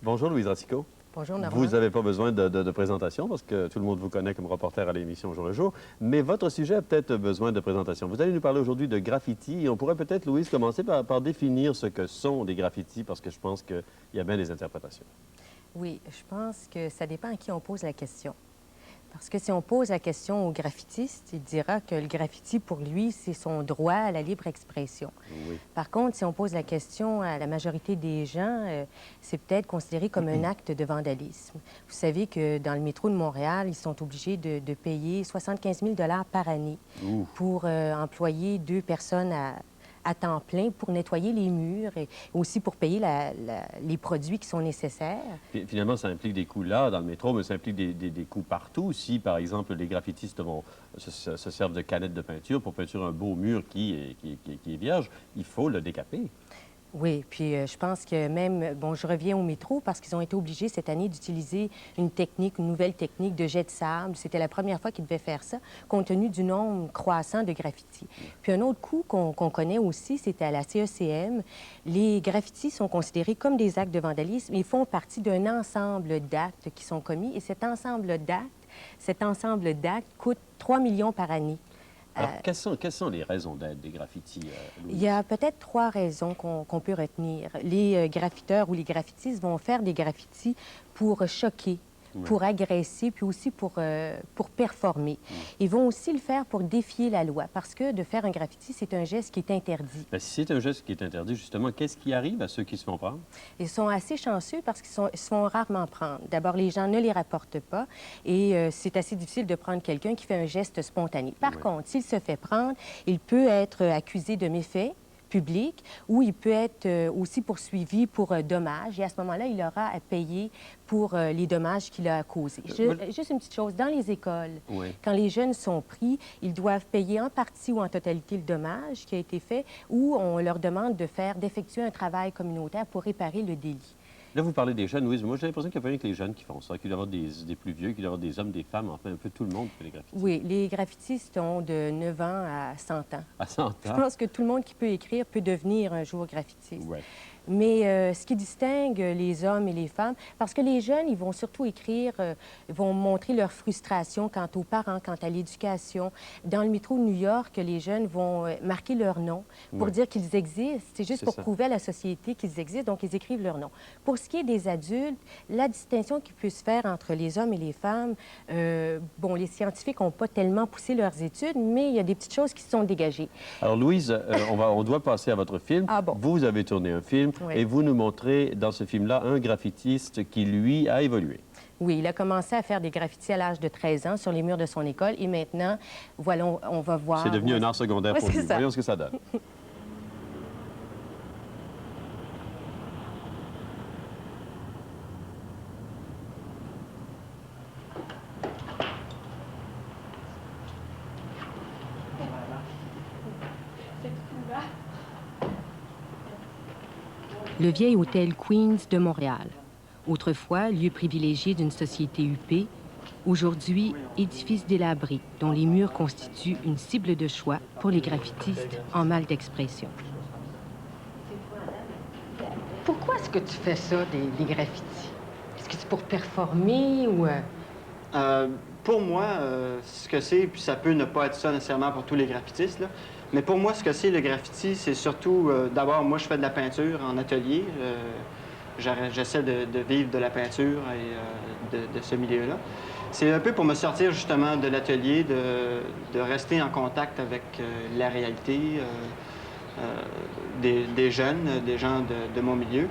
Bonjour Louise Racicot. Bonjour Normand. Vous n'avez pas besoin de présentation parce que tout le monde vous connaît comme reporter à l'émission Jour le jour, mais votre sujet a peut-être besoin de présentation. Vous allez nous parler aujourd'hui de graffiti et on pourrait peut-être, Louise, commencer par définir ce que sont des graffitis parce que je pense qu'il y a bien des interprétations. Oui, je pense que ça dépend à qui on pose la question. Parce que si on pose la question au graffitiste, il dira que le graffiti, pour lui, c'est son droit à la libre expression. Oui. Par contre, si on pose la question à la majorité des gens, c'est peut-être considéré comme un acte de vandalisme. Vous savez que dans le métro de Montréal, ils sont obligés de payer 75 000 par année pour employer 2 personnes à temps plein pour nettoyer les murs et aussi pour payer les produits qui sont nécessaires. Puis, finalement, ça implique des coûts là, dans le métro, mais ça implique des coûts partout. Si, par exemple, les graffitistes se servent de canettes de peinture pour peinturer un beau mur qui est vierge, il faut le décaper. Oui, puis je pense que même, bon, je reviens au métro parce qu'ils ont été obligés cette année d'utiliser une nouvelle technique de jet de sable. C'était la première fois qu'ils devaient faire ça, compte tenu du nombre croissant de graffitis. Puis un autre coup qu'on connaît aussi, c'était à la CECM. Les graffitis sont considérés comme des actes de vandalisme. Ils font partie d'un ensemble d'actes qui sont commis et cet ensemble d'actes coûte 3 millions par année. Alors, quelles sont les raisons d'être des graffitis, Louise? Il y a peut-être 3 raisons qu'on peut retenir. Les graffiteurs ou les graffitistes vont faire des graffitis pour choquer, pour agresser, puis aussi pour performer. Ils vont aussi le faire pour défier la loi, parce que de faire un graffiti, c'est un geste qui est interdit. Bien, si c'est un geste qui est interdit, justement, qu'est-ce qui arrive à ceux qui se font prendre? Ils sont assez chanceux parce qu'ils se font rarement prendre. D'abord, les gens ne les rapportent pas et c'est assez difficile de prendre quelqu'un qui fait un geste spontané. Par contre, s'il se fait prendre, il peut être accusé de méfaits public, ou il peut être aussi poursuivi pour dommages. Et à ce moment-là, il aura à payer pour les dommages qu'il a causés. Juste une petite chose, dans les écoles, quand les jeunes sont pris, ils doivent payer en partie ou en totalité le dommage qui a été fait, ou on leur demande d'effectuer un travail communautaire pour réparer le délit. Là, vous parlez des jeunes, Louise. Moi, j'ai l'impression qu'il n'y a pas rien que les jeunes qui font ça, qu'il doit y avoir des plus vieux, qu'il doit y avoir des hommes, des femmes, enfin, un peu tout le monde qui fait les graffitis. Oui, les graffitistes ont de 9 ans à 100 ans. À 100 ans? Je pense que tout le monde qui peut écrire peut devenir un jour graffitiste. Ouais. Mais ce qui distingue les hommes et les femmes, parce que les jeunes, ils vont surtout écrire, vont montrer leur frustration quant aux parents, quant à l'éducation. Dans le métro de New York, les jeunes vont marquer leur nom pour dire qu'ils existent. C'est juste pour prouver à la société qu'ils existent, donc ils écrivent leur nom. Pour ce qui est des adultes, la distinction qui peut se faire entre les hommes et les femmes, bon, les scientifiques n'ont pas tellement poussé leurs études, mais il y a des petites choses qui se sont dégagées. Alors, Louise, on doit passer à votre film. Ah bon? Vous avez tourné un film. Oui. Et vous nous montrez dans ce film-là un graffitiste qui, lui, a évolué. Oui, il a commencé à faire des graffitis à l'âge de 13 ans sur les murs de son école et maintenant, voilà, on va voir... C'est devenu un art secondaire pour lui. Voyons ce que ça donne. Le vieil hôtel Queens de Montréal. Autrefois, lieu privilégié d'une société huppée, aujourd'hui, édifice délabré dont les murs constituent une cible de choix pour les graffitistes en mal d'expression. Pourquoi est-ce que tu fais ça, des graffitis? Est-ce que c'est pour performer ou... Pour moi, ce que c'est, puis ça peut ne pas être ça nécessairement pour tous les graffitistes, là, mais pour moi, ce que c'est le graffiti, c'est surtout, d'abord, moi, je fais de la peinture en atelier. J'essaie de vivre de la peinture et de ce milieu-là. C'est un peu pour me sortir justement de l'atelier, de rester en contact avec la réalité des jeunes, des gens de mon milieu.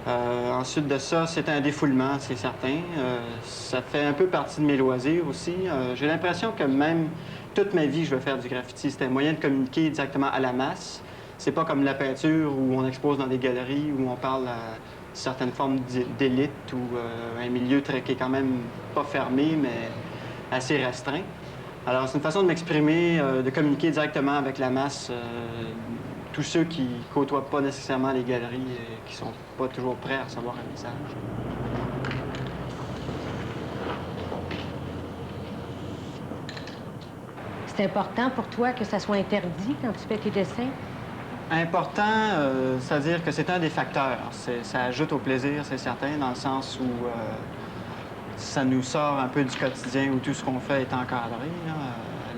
Ensuite de ça, c'est un défoulement, c'est certain. Ça fait un peu partie de mes loisirs aussi. J'ai l'impression que même toute ma vie, je veux faire du graffiti. C'est un moyen de communiquer directement à la masse. C'est pas comme la peinture où on expose dans des galeries, où on parle à certaines formes d'élite ou un milieu qui est quand même pas fermé, mais assez restreint. Alors, c'est une façon de m'exprimer, de communiquer directement avec la masse. Tous ceux qui ne côtoient pas nécessairement les galeries et qui ne sont pas toujours prêts à recevoir un message. C'est important pour toi que ça soit interdit quand tu fais tes dessins? Important, c'est-à-dire que c'est un des facteurs. Ça ajoute au plaisir, c'est certain, dans le sens où ça nous sort un peu du quotidien où tout ce qu'on fait est encadré.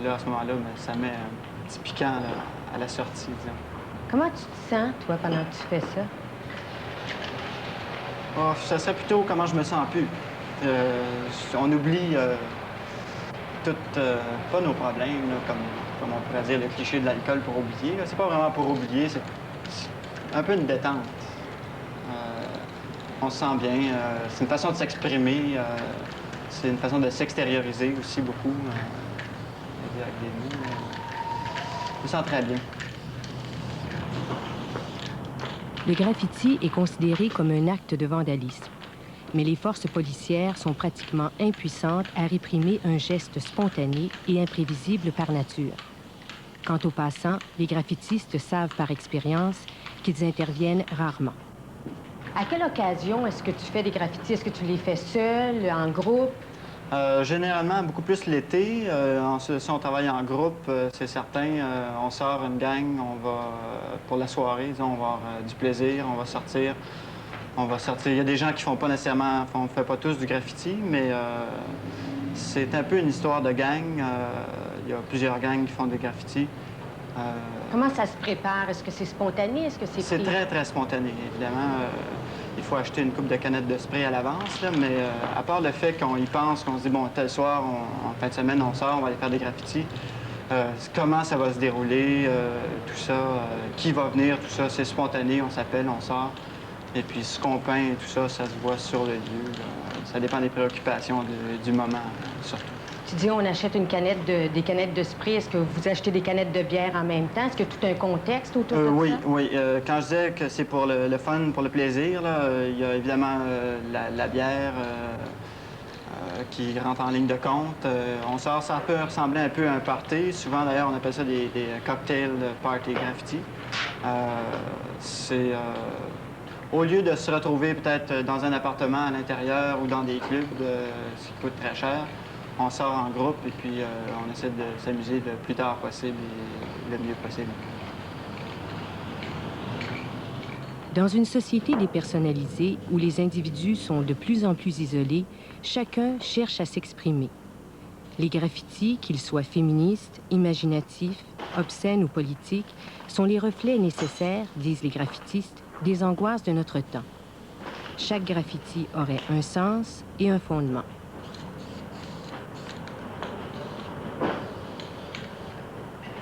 Là, à ce moment-là, ben, ça met un petit piquant là, à la sortie, disons. Comment tu te sens, toi, pendant que tu fais ça? Oh, ça serait plutôt comment je me sens plus. On oublie pas nos problèmes, là, comme on pourrait dire le cliché de l'alcool pour oublier. C'est pas vraiment pour oublier, c'est un peu une détente. On se sent bien. C'est une façon de s'exprimer. C'est une façon de s'extérioriser aussi beaucoup. Avec des mots. Je me sens très bien. Le graffiti est considéré comme un acte de vandalisme. Mais les forces policières sont pratiquement impuissantes à réprimer un geste spontané et imprévisible par nature. Quant aux passants, les graffitistes savent par expérience qu'ils interviennent rarement. À quelle occasion est-ce que tu fais des graffitis? Est-ce que tu les fais seul, en groupe? Généralement, beaucoup plus l'été. Si on travaille en groupe, c'est certain. On sort une gang, on va pour la soirée, disons, on va avoir du plaisir, on va sortir. Il y a des gens qui font pas nécessairement, on fait pas tous du graffiti, mais c'est un peu une histoire de gang. Il y a plusieurs gangs qui font des graffitis. Comment ça se prépare? Est-ce que c'est spontané? Est-ce que c'est très, très spontané, évidemment. Il faut acheter une coupe de canettes de spray à l'avance, là, mais à part le fait qu'on y pense, qu'on se dit, bon, tel soir, en fin de semaine, on sort, on va aller faire des graffitis. Comment ça va se dérouler, tout ça, qui va venir, tout ça, c'est spontané, on s'appelle, on sort. Et puis ce qu'on peint et tout ça, ça se voit sur le lieu. Ça dépend des préoccupations du moment, surtout. Tu dis on achète des canettes de spray. Est-ce que vous achetez des canettes de bière en même temps? Est-ce qu'il y a tout un contexte autour de ça? Oui. Quand je disais que c'est pour le fun, pour le plaisir, là, il y a évidemment la bière qui rentre en ligne de compte. On sort, ça peut ressembler un peu à un party. Souvent, d'ailleurs, on appelle ça des cocktail party graffiti. Au lieu de se retrouver peut-être dans un appartement à l'intérieur ou dans des clubs, ce qui coûte très cher, on sort en groupe et puis on essaie de s'amuser le plus tard possible et le mieux possible. Dans une société dépersonnalisée où les individus sont de plus en plus isolés, chacun cherche à s'exprimer. Les graffitis, qu'ils soient féministes, imaginatifs, obscènes ou politiques, sont les reflets nécessaires, disent les graffitistes, des angoisses de notre temps. Chaque graffiti aurait un sens et un fondement.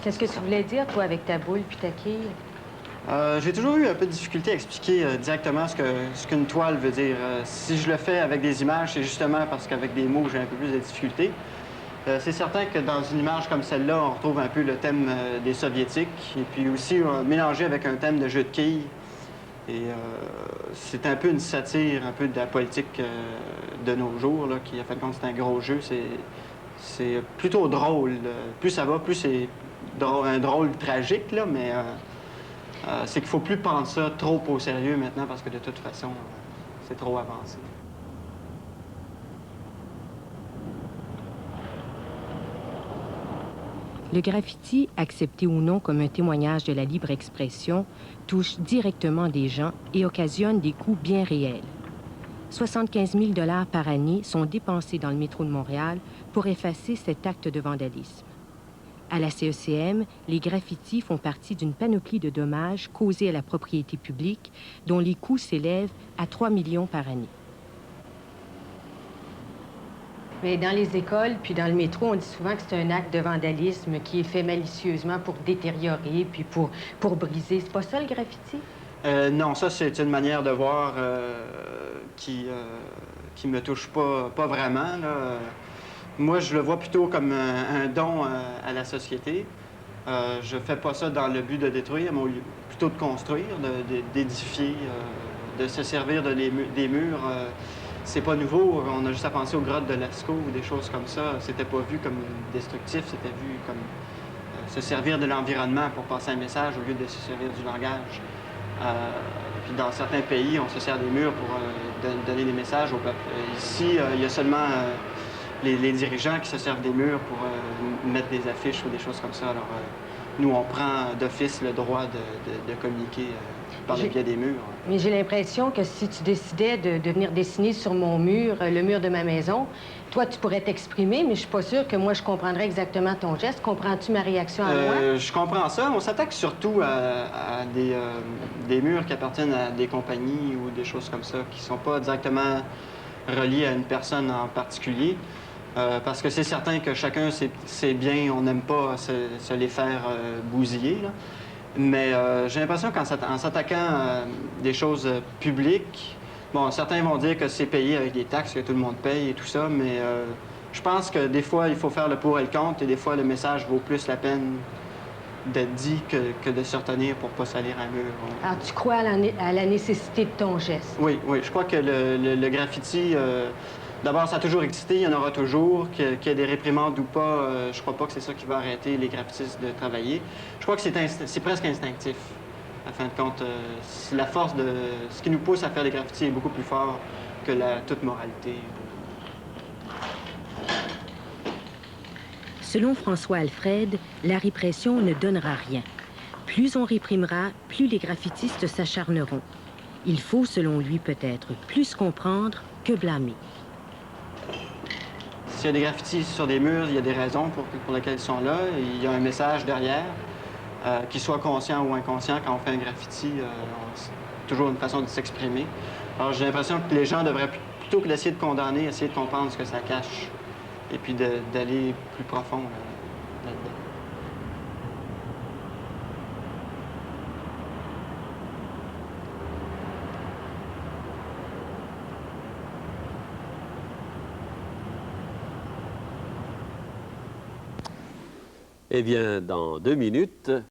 Qu'est-ce que tu voulais dire, toi, avec ta boule puis ta quille? J'ai toujours eu un peu de difficulté à expliquer directement ce qu'une toile veut dire. Si je le fais avec des images, c'est justement parce qu'avec des mots, j'ai un peu plus de difficulté. C'est certain que dans une image comme celle-là, on retrouve un peu le thème des Soviétiques et puis aussi mélangé avec un thème de jeu de quilles. Et c'est un peu une satire, un peu de la politique de nos jours, là, qui, à fin de compte, c'est un gros jeu. C'est plutôt drôle. Plus ça va, plus c'est un drôle tragique, là, mais c'est qu'il ne faut plus prendre ça trop au sérieux maintenant parce que de toute façon, c'est trop avancé. Le graffiti, accepté ou non comme un témoignage de la libre expression, touche directement des gens et occasionne des coûts bien réels. 75 000 $ par année sont dépensés dans le métro de Montréal pour effacer cet acte de vandalisme. À la CECM, les graffitis font partie d'une panoplie de dommages causés à la propriété publique, dont les coûts s'élèvent à 3 millions par année. Mais dans les écoles puis dans le métro, on dit souvent que c'est un acte de vandalisme qui est fait malicieusement pour détériorer puis pour briser. C'est pas ça, le graffiti? Non, ça, c'est une manière de voir qui me touche pas vraiment, là. Moi, je le vois plutôt comme un don à la société. Je fais pas ça dans le but de détruire, mais plutôt de construire, d'édifier, de se servir des murs. C'est pas nouveau. On a juste à penser aux grottes de Lascaux ou des choses comme ça. C'était pas vu comme destructif, c'était vu comme se servir de l'environnement pour passer un message au lieu de se servir du langage. Puis dans certains pays, on se sert des murs pour donner des messages au peuple. Ici, il y a seulement les dirigeants qui se servent des murs pour mettre des affiches ou des choses comme ça. Alors, nous, on prend d'office le droit de communiquer par le biais des murs. Mais j'ai l'impression que si tu décidais de venir dessiner sur mon mur, le mur de ma maison, toi, tu pourrais t'exprimer, mais je suis pas sûre que moi, je comprendrais exactement ton geste. Comprends-tu ma réaction à moi? Je comprends ça. On s'attaque surtout à des murs qui appartiennent à des compagnies ou des choses comme ça, qui sont pas directement reliés à une personne en particulier. Parce que c'est certain que chacun, ses biens, on n'aime pas se les faire bousiller, là. Mais j'ai l'impression qu'en s'attaquant à des choses publiques, bon, certains vont dire que c'est payé avec des taxes, que tout le monde paye et tout ça, mais je pense que des fois, il faut faire le pour et le contre, et des fois, le message vaut plus la peine d'être dit que de se retenir pour pas salir un mur. Alors, tu crois à la nécessité de ton geste? Oui, oui. Je crois que le graffiti, d'abord, ça a toujours existé, il y en aura toujours. Qu'il y ait des réprimandes ou pas, je crois pas que c'est ça qui va arrêter les graffitistes de travailler. Je crois que c'est presque instinctif. À fin de compte, la force de... Ce qui nous pousse à faire des graffitis est beaucoup plus fort que toute moralité. Selon François Alfred, la répression ne donnera rien. Plus on réprimera, plus les graffitistes s'acharneront. Il faut, selon lui, peut-être plus comprendre que blâmer. S'il y a des graffitis sur des murs, il y a des raisons pour lesquelles ils sont là. Et il y a un message derrière, qu'il soit conscient ou inconscient. Quand on fait un graffiti, c'est toujours une façon de s'exprimer. Alors j'ai l'impression que les gens devraient, plutôt que d'essayer de condamner, essayer de comprendre ce que ça cache. Et puis d'aller plus profond là-dedans. Eh bien, dans 2 minutes,